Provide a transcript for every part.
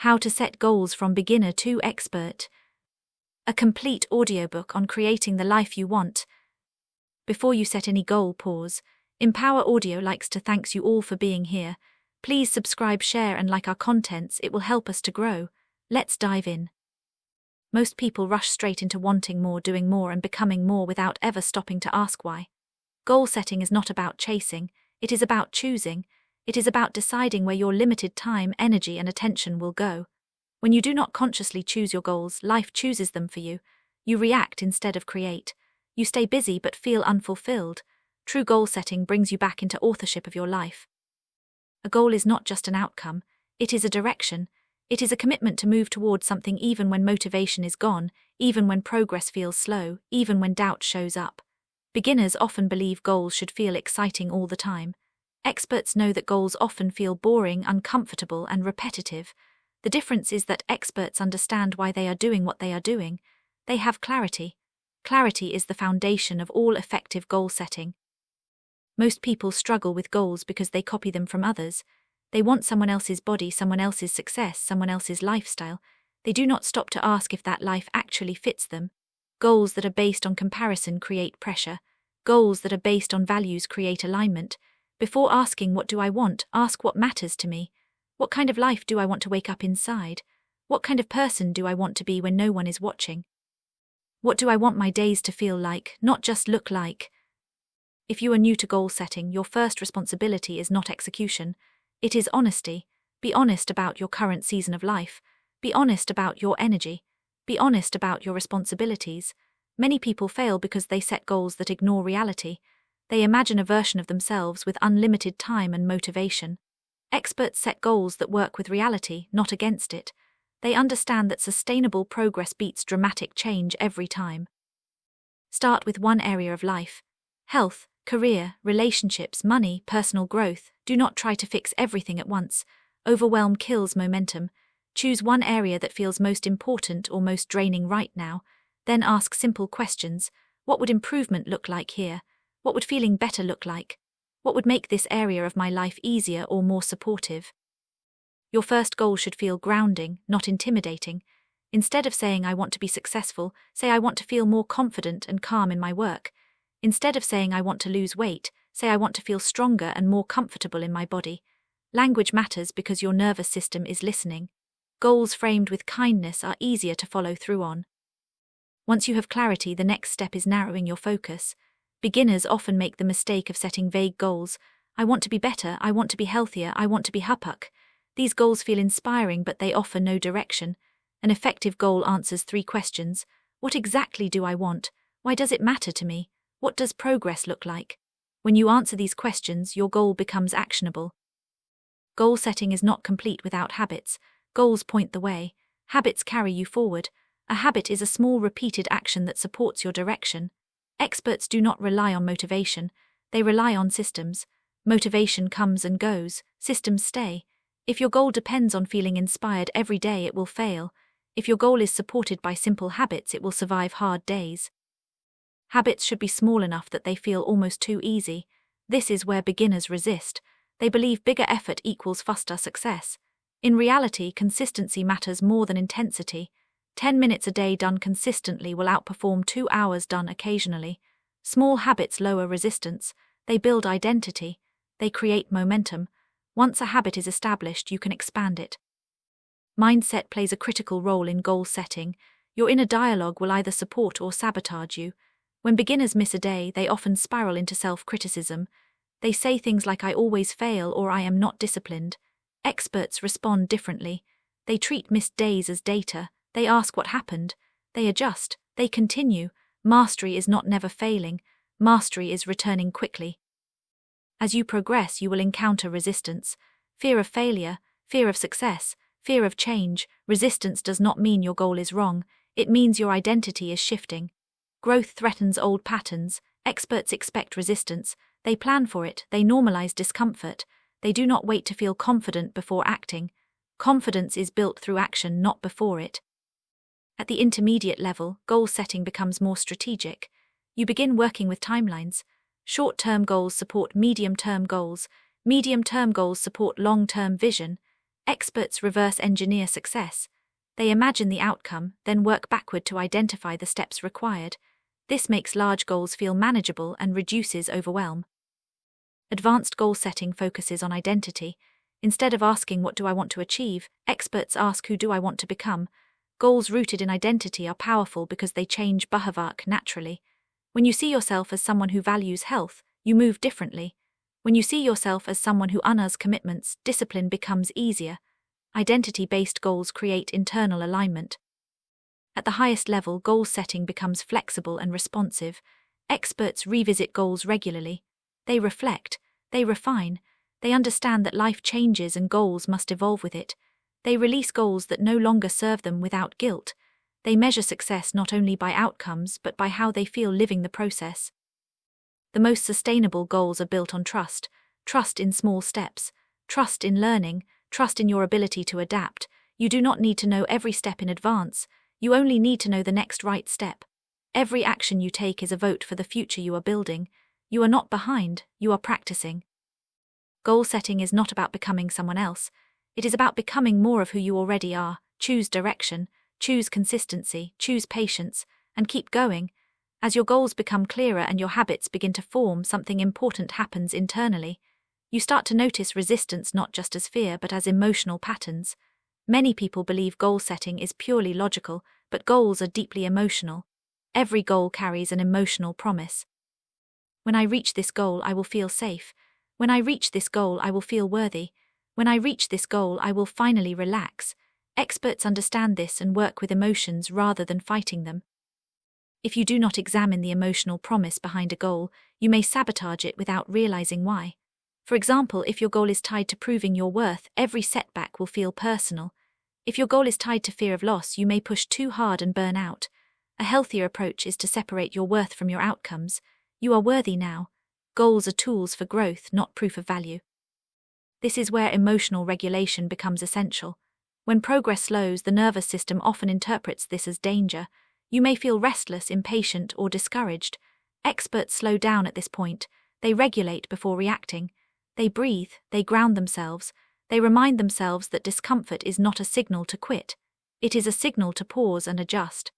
How to Set Goals from Beginner to Expert. A complete audiobook on creating the life you want. Before you set any goal, pause. Empower Audio likes to thank you all for being here. Please subscribe, share and like our contents, it will help us to grow. Let's dive in. Most people rush straight into wanting more, doing more and becoming more without ever stopping to ask why. Goal setting is not about chasing, it is about choosing. It is about deciding where your limited time, energy and attention will go. When you do not consciously choose your goals, life chooses them for you. You react instead of create. You stay busy but feel unfulfilled. True goal setting brings you back into authorship of your life. A goal is not just an outcome, it is a direction. It is a commitment to move towards something even when motivation is gone, even when progress feels slow, even when doubt shows up. Beginners often believe goals should feel exciting all the time. Experts know that goals often feel boring, uncomfortable, and repetitive. The difference is that experts understand why they are doing what they are doing. They have clarity. Clarity is the foundation of all effective goal setting. Most people struggle with goals because they copy them from others. They want someone else's body, someone else's success, someone else's lifestyle. They do not stop to ask if that life actually fits them. Goals that are based on comparison create pressure. Goals that are based on values create alignment. Before asking what do I want, ask what matters to me. What kind of life do I want to wake up inside? What kind of person do I want to be when no one is watching? What do I want my days to feel like, not just look like? If you are new to goal setting, your first responsibility is not execution. It is honesty. Be honest about your current season of life. Be honest about your energy. Be honest about your responsibilities. Many people fail because they set goals that ignore reality. They imagine a version of themselves with unlimited time and motivation. Experts set goals that work with reality, not against it. They understand that sustainable progress beats dramatic change every time. Start with one area of life. Health, career, relationships, money, personal growth. Do not try to fix everything at once. Overwhelm kills momentum. Choose one area that feels most important or most draining right now. Then ask simple questions. What would improvement look like here? What would feeling better look like? What would make this area of my life easier or more supportive? Your first goal should feel grounding, not intimidating. Instead of saying I want to be successful, say I want to feel more confident and calm in my work. Instead of saying I want to lose weight, say I want to feel stronger and more comfortable in my body. Language matters because your nervous system is listening. Goals framed with kindness are easier to follow through on. Once you have clarity, the next step is narrowing your focus. Beginners often make the mistake of setting vague goals. I want to be better, I want to be healthier, I want to be hapuk. These goals feel inspiring, but they offer no direction. An effective goal answers 3 questions. What exactly do I want? Why does it matter to me? What does progress look like? When you answer these questions, your goal becomes actionable. Goal setting is not complete without habits. Goals point the way. Habits carry you forward. A habit is a small repeated action that supports your direction. Experts do not rely on motivation, they rely on systems. Motivation comes and goes, systems stay. If your goal depends on feeling inspired every day, it will fail. If your goal is supported by simple habits, it will survive hard days. Habits should be small enough that they feel almost too easy. This is where beginners resist. They believe bigger effort equals faster success. In reality, consistency matters more than intensity. 10 minutes a day done consistently will outperform 2 hours done occasionally. Small habits lower resistance. They build identity. They create momentum. Once a habit is established, you can expand it. Mindset plays a critical role in goal setting. Your inner dialogue will either support or sabotage you. When beginners miss a day, they often spiral into self-criticism. They say things like I always fail or I am not disciplined. Experts respond differently. They treat missed days as data. They ask what happened. They adjust. They continue. Mastery is not never failing. Mastery is returning quickly. As you progress, you will encounter resistance. Fear of failure, fear of success, fear of change. Resistance does not mean your goal is wrong. It means your identity is shifting. Growth threatens old patterns. Experts expect resistance. They plan for it. They normalize discomfort. They do not wait to feel confident before acting. Confidence is built through action, not before it. At the intermediate level, goal setting becomes more strategic. You begin working with timelines. Short-term goals support medium-term goals. Medium-term goals support long-term vision. Experts reverse engineer success. They imagine the outcome, then work backward to identify the steps required. This makes large goals feel manageable and reduces overwhelm. Advanced goal setting focuses on identity. Instead of asking what do I want to achieve, experts ask who do I want to become. Goals rooted in identity are powerful because they change behavior naturally. When you see yourself as someone who values health, you move differently. When you see yourself as someone who honors commitments, discipline becomes easier. Identity-based goals create internal alignment. At the highest level, goal setting becomes flexible and responsive. Experts revisit goals regularly. They reflect, they refine, they understand that life changes and goals must evolve with it. They release goals that no longer serve them without guilt. They measure success not only by outcomes but by how they feel living the process. The most sustainable goals are built on trust. Trust in small steps. Trust in learning. Trust in your ability to adapt. You do not need to know every step in advance. You only need to know the next right step. Every action you take is a vote for the future you are building. You are not behind, you are practicing. Goal setting is not about becoming someone else. It is about becoming more of who you already are. Choose direction, choose consistency, choose patience, and keep going. As your goals become clearer and your habits begin to form, something important happens internally. You start to notice resistance not just as fear but as emotional patterns. Many people believe goal setting is purely logical, but goals are deeply emotional. Every goal carries an emotional promise. When I reach this goal, I will feel safe. When I reach this goal, I will feel worthy. When I reach this goal, I will finally relax. Experts understand this and work with emotions rather than fighting them. If you do not examine the emotional promise behind a goal, you may sabotage it without realizing why. For example, if your goal is tied to proving your worth, every setback will feel personal. If your goal is tied to fear of loss, you may push too hard and burn out. A healthier approach is to separate your worth from your outcomes. You are worthy now. Goals are tools for growth, not proof of value. This is where emotional regulation becomes essential. When progress slows, the nervous system often interprets this as danger. You may feel restless, impatient, or discouraged. Experts slow down at this point. They regulate before reacting. They breathe, they ground themselves. They remind themselves that discomfort is not a signal to quit. It is a signal to pause and adjust.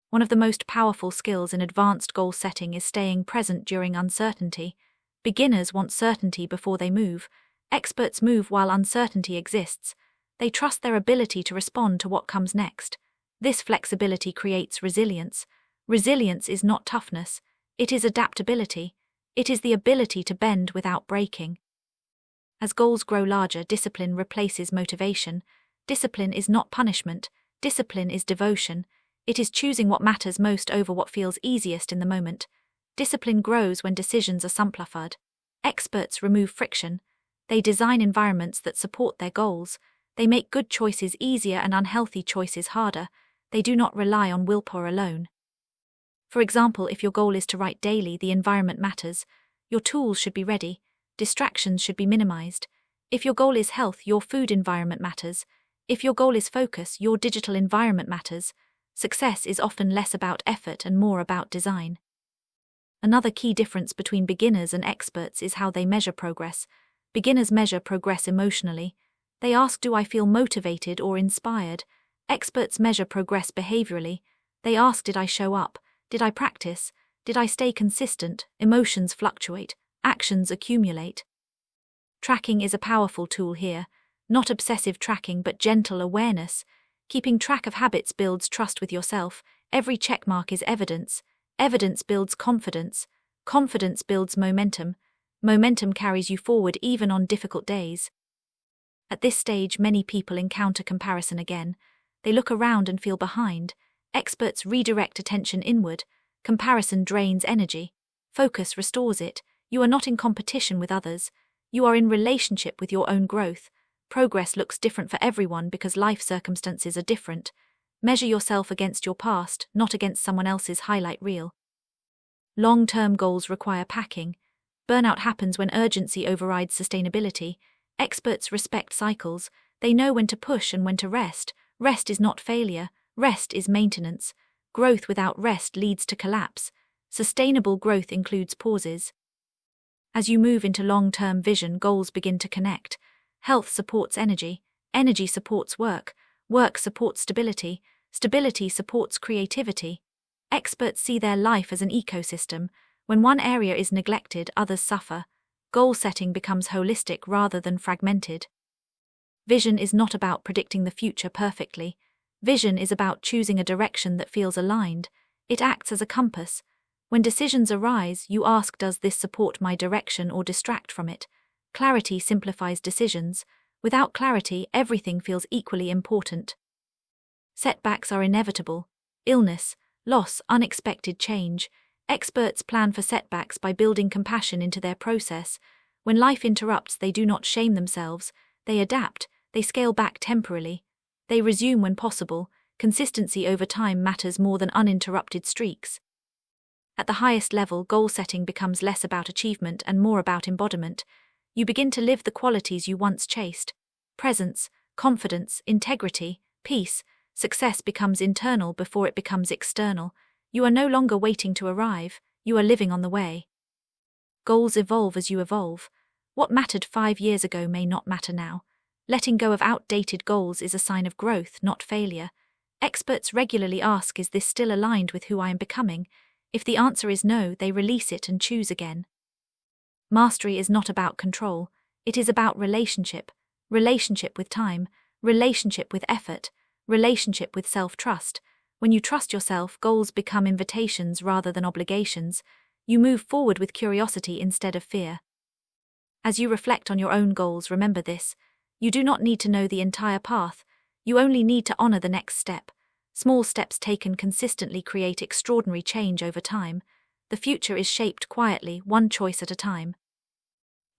One of the most powerful skills in advanced goal setting is staying present during uncertainty. Beginners want certainty before they move. Experts move while uncertainty exists. They trust their ability to respond to what comes next. This flexibility creates resilience. Resilience is not toughness. It is adaptability. It is the ability to bend without breaking. As goals grow larger, discipline replaces motivation. Discipline is not punishment. Discipline is devotion. It is choosing what matters most over what feels easiest in the moment. Discipline grows when decisions are simplified. Experts remove friction. They design environments that support their goals. They make good choices easier and unhealthy choices harder. They do not rely on willpower alone. For example, if your goal is to write daily, the environment matters. Your tools should be ready. Distractions should be minimized. If your goal is health, your food environment matters. If your goal is focus, your digital environment matters. Success is often less about effort and more about design. Another key difference between beginners and experts is how they measure progress. Beginners measure progress emotionally. They ask, do I feel motivated or inspired? Experts measure progress behaviorally. They ask, did I show up? Did I practice? Did I stay consistent? Emotions fluctuate. Actions accumulate. Tracking is a powerful tool here. Not obsessive tracking but gentle awareness. Keeping track of habits builds trust with yourself. Every checkmark is evidence. Evidence builds confidence. Confidence builds momentum. Momentum carries you forward even on difficult days. At this stage, many people encounter comparison again. They look around and feel behind. Experts redirect attention inward. Comparison drains energy. Focus restores it. You are not in competition with others. You are in relationship with your own growth. Progress looks different for everyone because life circumstances are different. Measure yourself against your past, not against someone else's highlight reel. Long-term goals require packing. Burnout happens when urgency overrides sustainability. Experts respect cycles. They know when to push and when to rest. Rest is not failure. Rest is maintenance. Growth without rest leads to collapse. Sustainable growth includes pauses. As you move into long-term vision, goals begin to connect. Health supports energy. Energy supports work, work supports stability, stability supports creativity. Experts see their life as an ecosystem. When one area is neglected, others suffer. Goal setting becomes holistic rather than fragmented. Vision is not about predicting the future perfectly. Vision is about choosing a direction that feels aligned. It acts as a compass. When decisions arise, you ask, does this support my direction or distract from it? Clarity simplifies decisions. Without clarity, everything feels equally important. Setbacks are inevitable. Illness, loss, unexpected change. Experts plan for setbacks by building compassion into their process. When life interrupts, they do not shame themselves. They adapt. They scale back temporarily. They resume when possible. Consistency over time matters more than uninterrupted streaks. At the highest level, goal setting becomes less about achievement and more about embodiment. You begin to live the qualities you once chased. Presence, confidence, integrity, peace. Success becomes internal before it becomes external. You are no longer waiting to arrive, you are living on the way. Goals evolve as you evolve. What mattered 5 years ago may not matter now. Letting go of outdated goals is a sign of growth, not failure. Experts regularly ask, is this still aligned with who I am becoming? If the answer is no, they release it and choose again. Mastery is not about control, it is about relationship. Relationship with time, relationship with effort, relationship with self-trust. When you trust yourself, goals become invitations rather than obligations. You move forward with curiosity instead of fear. As you reflect on your own goals, remember this. You do not need to know the entire path. You only need to honor the next step. Small steps taken consistently create extraordinary change over time. The future is shaped quietly, one choice at a time.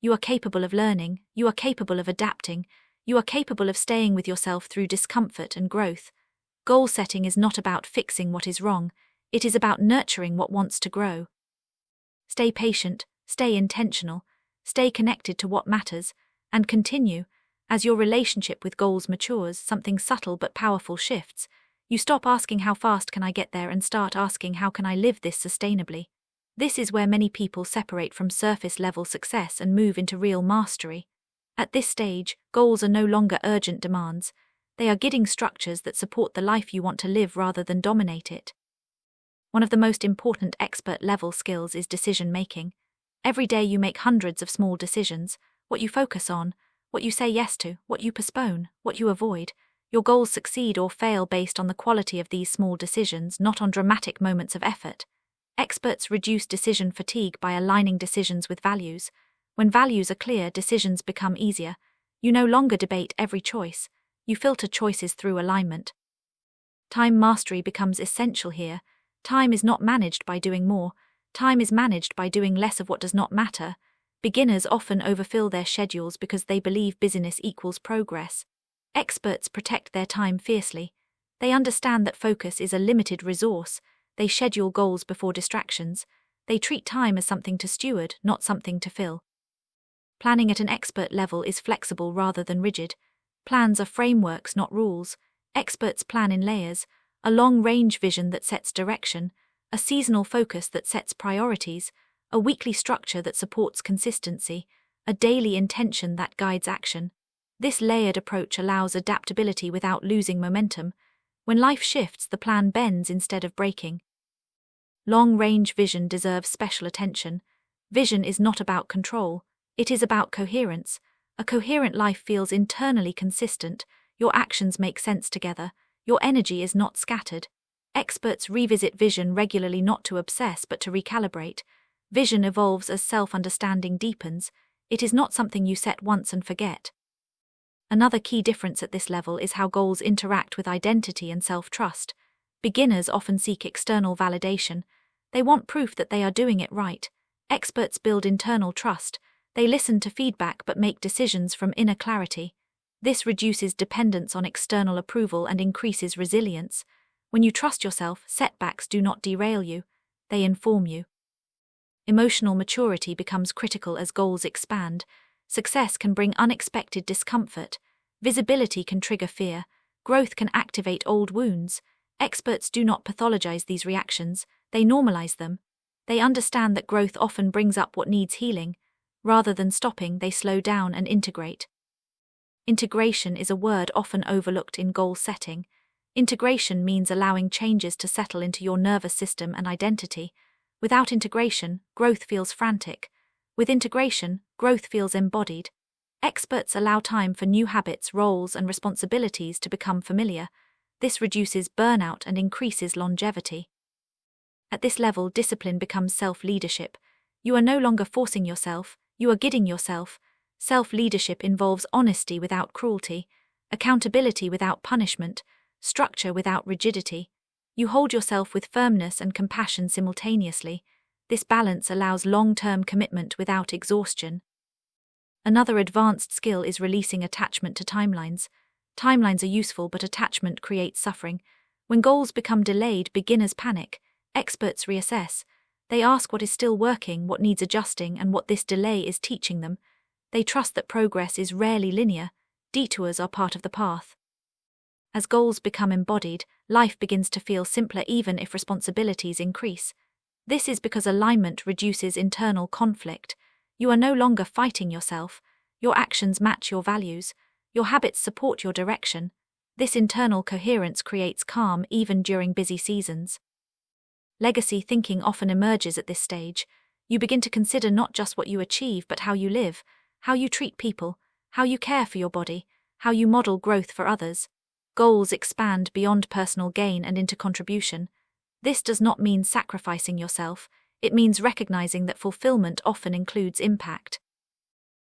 You are capable of learning, you are capable of adapting, you are capable of staying with yourself through discomfort and growth. Goal setting is not about fixing what is wrong, it is about nurturing what wants to grow. Stay patient, stay intentional, stay connected to what matters, and continue. As your relationship with goals matures, something subtle but powerful shifts. You stop asking how fast can I get there and start asking how can I live this sustainably. This is where many people separate from surface-level success and move into real mastery. At this stage, goals are no longer urgent demands. They are guiding structures that support the life you want to live rather than dominate it. One of the most important expert-level skills is decision-making. Every day you make hundreds of small decisions: what you focus on, what you say yes to, what you postpone, what you avoid. Your goals succeed or fail based on the quality of these small decisions, not on dramatic moments of effort. Experts reduce decision fatigue by aligning decisions with values. When values are clear, decisions become easier. You no longer debate every choice. You filter choices through alignment. Time mastery becomes essential here. Time is not managed by doing more. Time is managed by doing less of what does not matter. Beginners often overfill their schedules because they believe busyness equals progress. Experts protect their time fiercely. They understand that focus is a limited resource. They schedule goals before distractions. They treat time as something to steward, not something to fill. Planning at an expert level is flexible rather than rigid. Plans are frameworks, not rules. Experts plan in layers: a long-range vision that sets direction, a seasonal focus that sets priorities, a weekly structure that supports consistency, a daily intention that guides action. This layered approach allows adaptability without losing momentum. When life shifts, the plan bends instead of breaking. Long-range vision deserves special attention. Vision is not about control, it is about coherence. A coherent life feels internally consistent, your actions make sense together, your energy is not scattered. Experts revisit vision regularly, not to obsess but to recalibrate. Vision evolves as self-understanding deepens. It is not something you set once and forget. Another key difference at this level is how goals interact with identity and self-trust. Beginners often seek external validation. They want proof that they are doing it right. Experts build internal trust. They listen to feedback but make decisions from inner clarity. This reduces dependence on external approval and increases resilience. When you trust yourself, setbacks do not derail you. They inform you. Emotional maturity becomes critical as goals expand. Success can bring unexpected discomfort. Visibility can trigger fear. Growth can activate old wounds. Experts do not pathologize these reactions, they normalize them. They understand that growth often brings up what needs healing. Rather than stopping, they slow down and integrate. Integration is a word often overlooked in goal setting. Integration means allowing changes to settle into your nervous system and identity. Without integration, growth feels frantic. With integration, growth feels embodied. Experts allow time for new habits, roles, and responsibilities to become familiar. This reduces burnout and increases longevity. At this level, discipline becomes self-leadership. You are no longer forcing yourself, you are guiding yourself. Self-leadership involves honesty without cruelty, accountability without punishment, structure without rigidity. You hold yourself with firmness and compassion simultaneously. This balance allows long-term commitment without exhaustion. Another advanced skill is releasing attachment to timelines. Timelines are useful, but attachment creates suffering. When goals become delayed, beginners panic. Experts reassess. They ask what is still working, what needs adjusting, and what this delay is teaching them. They trust that progress is rarely linear. Detours are part of the path. As goals become embodied, life begins to feel simpler even if responsibilities increase. This is because alignment reduces internal conflict. You are no longer fighting yourself. Your actions match your values. Your habits support your direction. This internal coherence creates calm even during busy seasons. Legacy thinking often emerges at this stage. You begin to consider not just what you achieve, but how you live, how you treat people, how you care for your body, how you model growth for others. Goals expand beyond personal gain and into contribution. This does not mean sacrificing yourself, it means recognizing that fulfillment often includes impact.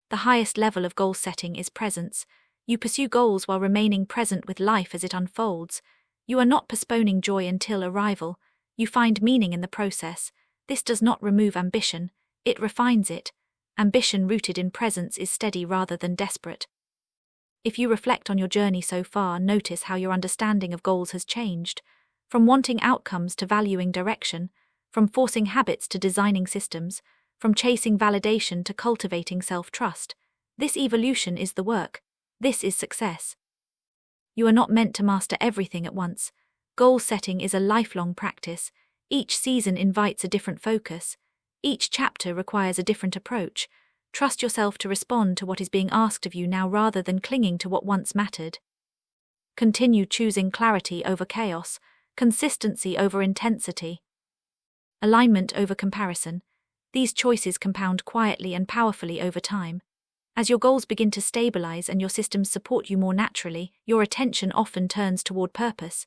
The highest level of goal setting is presence. You pursue goals while remaining present with life as it unfolds. You are not postponing joy until arrival. You find meaning in the process. This does not remove ambition, it refines it. Ambition rooted in presence is steady rather than desperate. If you reflect on your journey so far, notice how your understanding of goals has changed. From wanting outcomes to valuing direction, from forcing habits to designing systems, from chasing validation to cultivating self-trust. This evolution is the work. This is success. You are not meant to master everything at once. Goal setting is a lifelong practice. Each season invites a different focus. Each chapter requires a different approach. Trust yourself to respond to what is being asked of you now rather than clinging to what once mattered. Continue choosing clarity over chaos, consistency over intensity, alignment over comparison. These choices compound quietly and powerfully over time. As your goals begin to stabilize and your systems support you more naturally, your attention often turns toward purpose.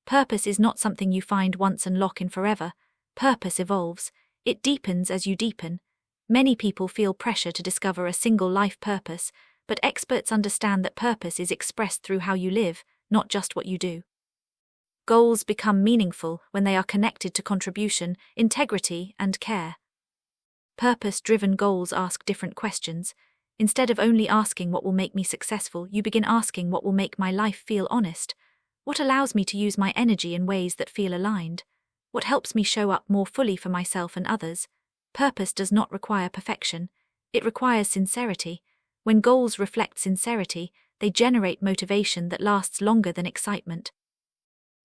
Purpose is not something you find once and lock in forever. Purpose evolves. It deepens as you deepen. Many people feel pressure to discover a single life purpose, but experts understand that purpose is expressed through how you live, not just what you do. Goals become meaningful when they are connected to contribution, integrity, and care. Purpose-driven goals ask different questions. Instead of only asking what will make me successful, you begin asking what will make my life feel honest. What allows me to use my energy in ways that feel aligned? What helps me show up more fully for myself and others? Purpose does not require perfection. It requires sincerity. When goals reflect sincerity, they generate motivation that lasts longer than excitement.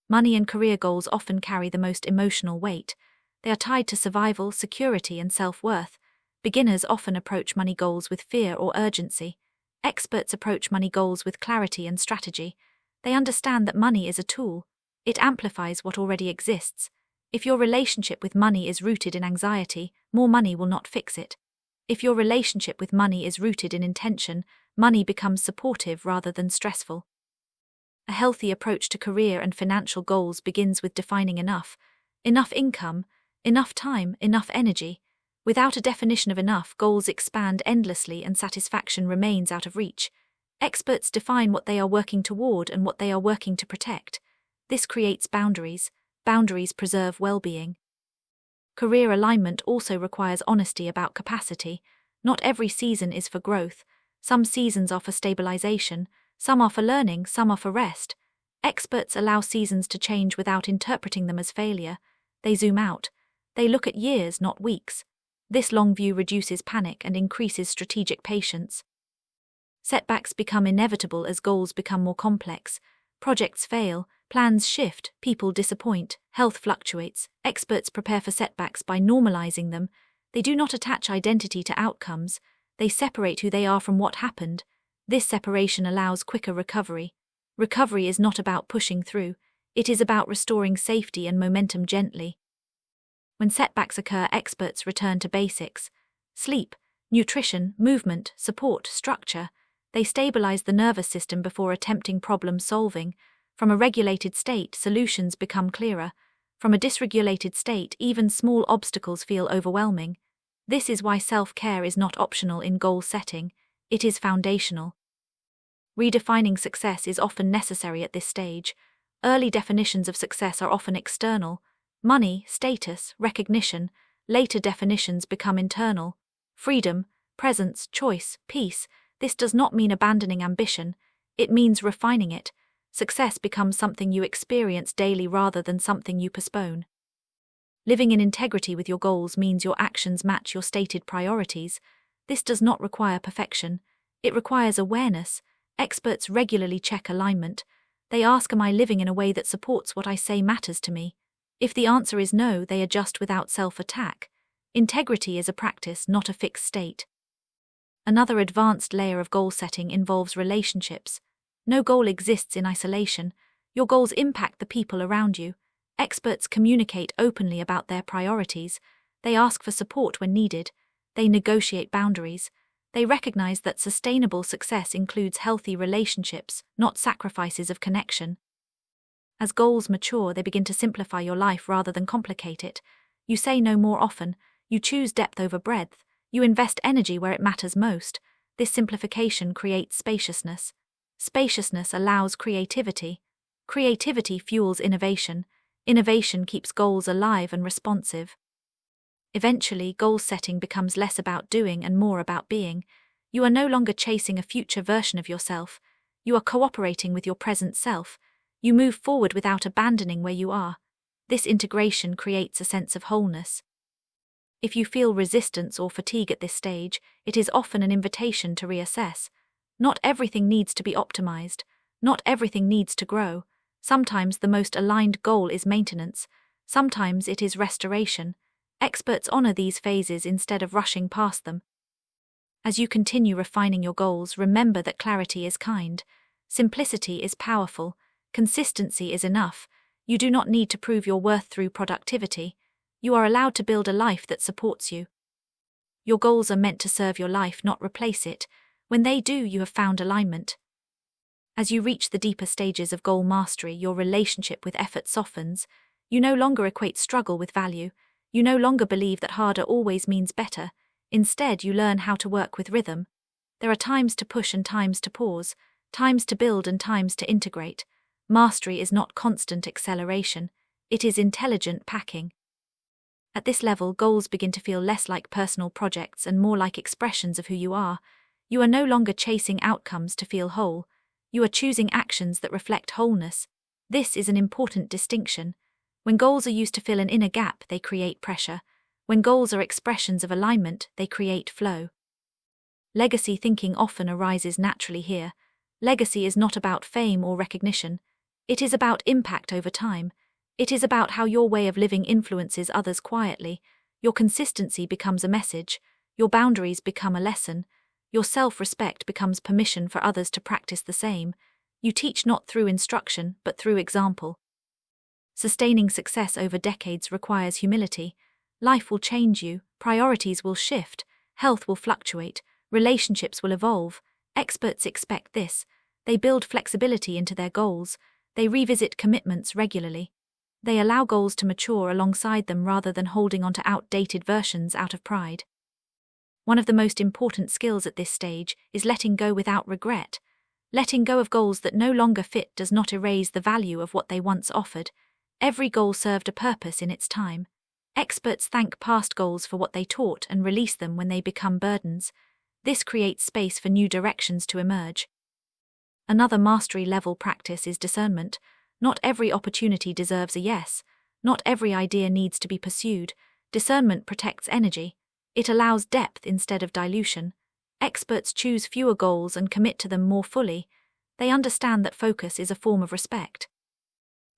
Money and career goals often carry the most emotional weight. They are tied to survival, security, and self-worth. Beginners often approach money goals with fear or urgency. Experts approach money goals with clarity and strategy. They understand that money is a tool. It amplifies what already exists. If your relationship with money is rooted in anxiety, more money will not fix it. If your relationship with money is rooted in intention, money becomes supportive rather than stressful. A healthy approach to career and financial goals begins with defining enough. Enough income, enough time, enough energy. Without a definition of enough, goals expand endlessly and satisfaction remains out of reach. Experts define what they are working toward and what they are working to protect. This creates boundaries. Boundaries preserve well-being. Career alignment also requires honesty about capacity. Not every season is for growth. Some seasons are for stabilization, some are for learning, some are for rest. Experts allow seasons to change without interpreting them as failure. They zoom out. They look at years, not weeks. This long view reduces panic and increases strategic patience. Setbacks become inevitable as goals become more complex. Projects fail, plans shift, people disappoint, health fluctuates. Experts prepare for setbacks by normalizing them. They do not attach identity to outcomes. They separate who they are from what happened. This separation allows quicker recovery. Recovery is not about pushing through, it is about restoring safety and momentum gently. When setbacks occur, experts return to basics: sleep, nutrition, movement, support, structure. They stabilize the nervous system before attempting problem solving. From a regulated state, solutions become clearer. From a dysregulated state, even small obstacles feel overwhelming. This is why self-care is not optional in goal setting, it is foundational. Redefining success is often necessary at this stage. Early definitions of success are often external: money, status, recognition. Later definitions become internal: freedom, presence, choice, peace. This does not mean abandoning ambition, it means refining it. Success becomes something you experience daily rather than something you postpone. Living in integrity with your goals means your actions match your stated priorities. This does not require perfection, it requires awareness. Experts regularly check alignment. They ask, am I living in a way that supports what I say matters to me? If the answer is no, they adjust without self-attack. Integrity is a practice, not a fixed state. Another advanced layer of goal setting involves relationships. No goal exists in isolation. Your goals impact the people around you. Experts communicate openly about their priorities. They ask for support when needed. They negotiate boundaries. They recognize that sustainable success includes healthy relationships, not sacrifices of connection. As goals mature, they begin to simplify your life rather than complicate it. You say no more often. You choose depth over breadth. You invest energy where it matters most. This simplification creates spaciousness. Spaciousness allows creativity. Creativity fuels innovation. Innovation keeps goals alive and responsive. Eventually, goal setting becomes less about doing and more about being. You are no longer chasing a future version of yourself. You are cooperating with your present self. You move forward without abandoning where you are. This integration creates a sense of wholeness. If you feel resistance or fatigue at this stage, it is often an invitation to reassess. Not everything needs to be optimized. Not everything needs to grow. Sometimes the most aligned goal is maintenance. Sometimes it is restoration. Experts honor these phases instead of rushing past them. As you continue refining your goals, remember that clarity is kind. Simplicity is powerful. Consistency is enough. You do not need to prove your worth through productivity. You are allowed to build a life that supports you. Your goals are meant to serve your life, not replace it. When they do, you have found alignment. As you reach the deeper stages of goal mastery, your relationship with effort softens. You no longer equate struggle with value. You no longer believe that harder always means better. Instead, you learn how to work with rhythm. There are times to push and times to pause, times to build and times to integrate. Mastery is not constant acceleration, it is intelligent packing. At this level, goals begin to feel less like personal projects and more like expressions of who you are. You are no longer chasing outcomes to feel whole. You are choosing actions that reflect wholeness. This is an important distinction. When goals are used to fill an inner gap, they create pressure. When goals are expressions of alignment, they create flow. Legacy thinking often arises naturally here. Legacy is not about fame or recognition. It is about impact over time. It is about how your way of living influences others quietly. Your consistency becomes a message. Your boundaries become a lesson. Your self-respect becomes permission for others to practice the same. You teach not through instruction, but through example. Sustaining success over decades requires humility. Life will change you, priorities will shift, health will fluctuate, relationships will evolve. Experts expect this. They build flexibility into their goals. They revisit commitments regularly. They allow goals to mature alongside them rather than holding on to outdated versions out of pride. One of the most important skills at this stage is letting go without regret. Letting go of goals that no longer fit does not erase the value of what they once offered. Every goal served a purpose in its time. Experts thank past goals for what they taught and release them when they become burdens. This creates space for new directions to emerge. Another mastery-level practice is discernment. Not every opportunity deserves a yes. Not every idea needs to be pursued. Discernment protects energy. It allows depth instead of dilution. Experts choose fewer goals and commit to them more fully. They understand that focus is a form of respect.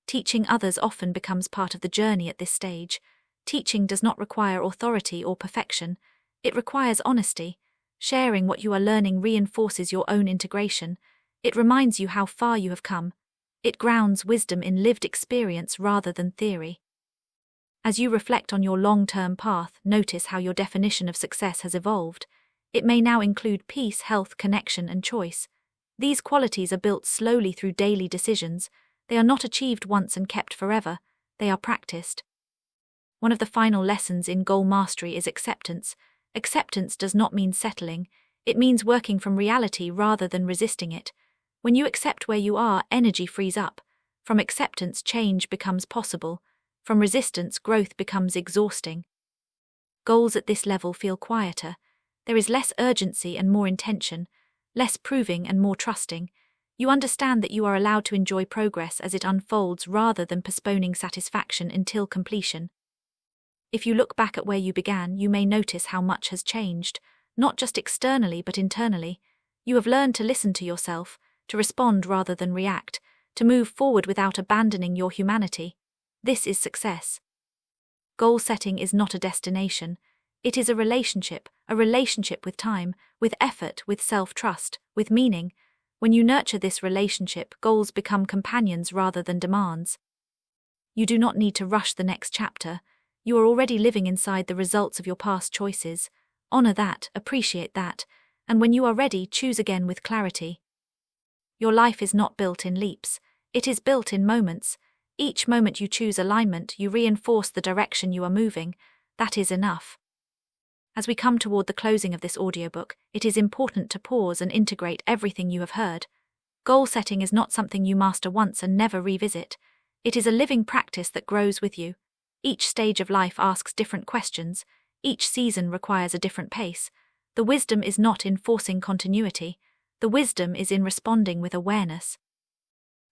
Teaching others often becomes part of the journey at this stage. Teaching does not require authority or perfection. It requires honesty. Sharing what you are learning reinforces your own integration. It reminds you how far you have come. It grounds wisdom in lived experience rather than theory. As you reflect on your long-term path, notice how your definition of success has evolved. It may now include peace, health, connection, and choice. These qualities are built slowly through daily decisions. They are not achieved once and kept forever. They are practiced. One of the final lessons in goal mastery is acceptance. Acceptance does not mean settling. It means working from reality rather than resisting it. When you accept where you are, energy frees up. From acceptance, change becomes possible. From resistance, growth becomes exhausting. Goals at this level feel quieter. There is less urgency and more intention, less proving and more trusting. You understand that you are allowed to enjoy progress as it unfolds rather than postponing satisfaction until completion. If you look back at where you began, you may notice how much has changed, not just externally but internally. You have learned to listen to yourself, to respond rather than react, to move forward without abandoning your humanity. This is success. Goal setting is not a destination. It is a relationship with time, with effort, with self-trust, with meaning. When you nurture this relationship, goals become companions rather than demands. You do not need to rush the next chapter. You are already living inside the results of your past choices. Honor that, appreciate that, and when you are ready, choose again with clarity. Your life is not built in leaps. It is built in moments. Each moment you choose alignment, you reinforce the direction you are moving. That is enough. As we come toward the closing of this audiobook, it is important to pause and integrate everything you have heard. Goal setting is not something you master once and never revisit. It is a living practice that grows with you. Each stage of life asks different questions. Each season requires a different pace. The wisdom is not in forcing continuity. The wisdom is in responding with awareness.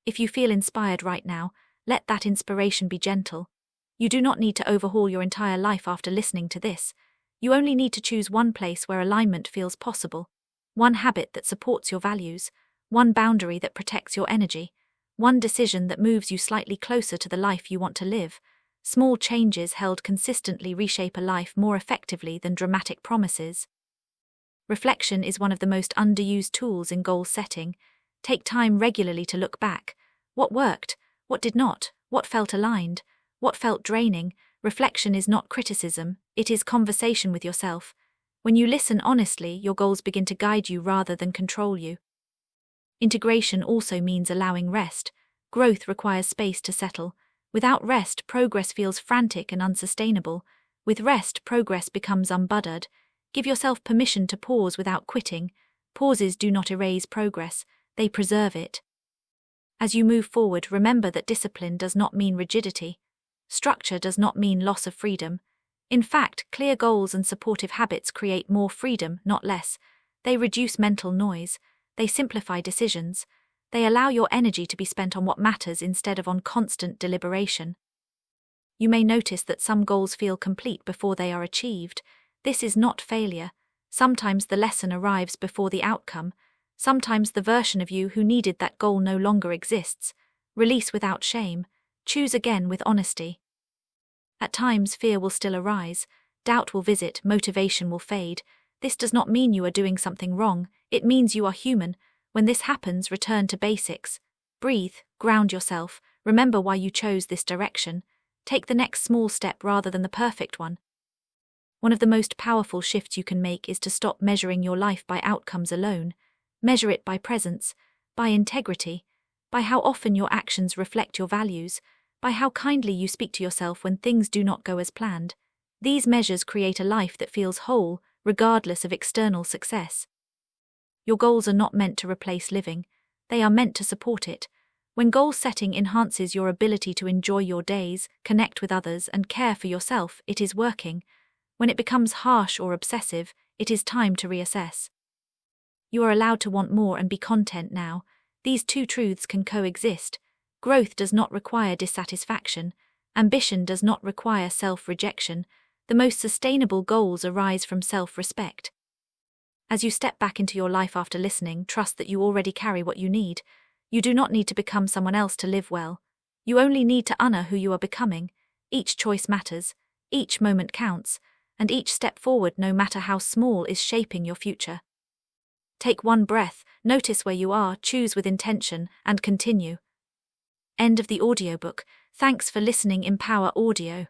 If you feel inspired right now, let that inspiration be gentle. You do not need to overhaul your entire life after listening to this. You only need to choose one place where alignment feels possible, one habit that supports your values, one boundary that protects your energy, one decision that moves you slightly closer to the life you want to live. Small changes held consistently reshape a life more effectively than dramatic promises. Reflection is one of the most underused tools in goal setting. Take time regularly to look back. What worked? What did not? What felt aligned? What felt draining? Reflection is not criticism, it is conversation with yourself. When you listen honestly, your goals begin to guide you rather than control you. Integration also means allowing rest. Growth requires space to settle. Without rest, progress feels frantic and unsustainable. With rest, progress becomes unbudgered. Give yourself permission to pause without quitting. Pauses do not erase progress, they preserve it. As you move forward, remember that discipline does not mean rigidity. Structure does not mean loss of freedom. In fact, clear goals and supportive habits create more freedom, not less. They reduce mental noise. They simplify decisions. They allow your energy to be spent on what matters instead of on constant deliberation. You may notice that some goals feel complete before they are achieved. This is not failure. Sometimes the lesson arrives before the outcome. Sometimes the version of you who needed that goal no longer exists. Release without shame. Choose again with honesty. At times, fear will still arise. Doubt will visit, motivation will fade. This does not mean you are doing something wrong. It means you are human. When this happens, return to basics. Breathe, ground yourself, remember why you chose this direction. Take the next small step rather than the perfect one. One of the most powerful shifts you can make is to stop measuring your life by outcomes alone. Measure it by presence, by integrity, by how often your actions reflect your values, by how kindly you speak to yourself when things do not go as planned. These measures create a life that feels whole, regardless of external success. Your goals are not meant to replace living. They are meant to support it. When goal setting enhances your ability to enjoy your days, connect with others, and care for yourself, it is working. When it becomes harsh or obsessive, it is time to reassess. You are allowed to want more and be content now. These two truths can coexist. Growth does not require dissatisfaction. Ambition does not require self-rejection. The most sustainable goals arise from self-respect. As you step back into your life after listening, trust that you already carry what you need. You do not need to become someone else to live well. You only need to honor who you are becoming. Each choice matters. Each moment counts. and each step forward, no matter how small, is shaping your future. Take one breath, notice where you are, choose with intention, and continue. End of the audiobook. Thanks for listening. Empower Audio.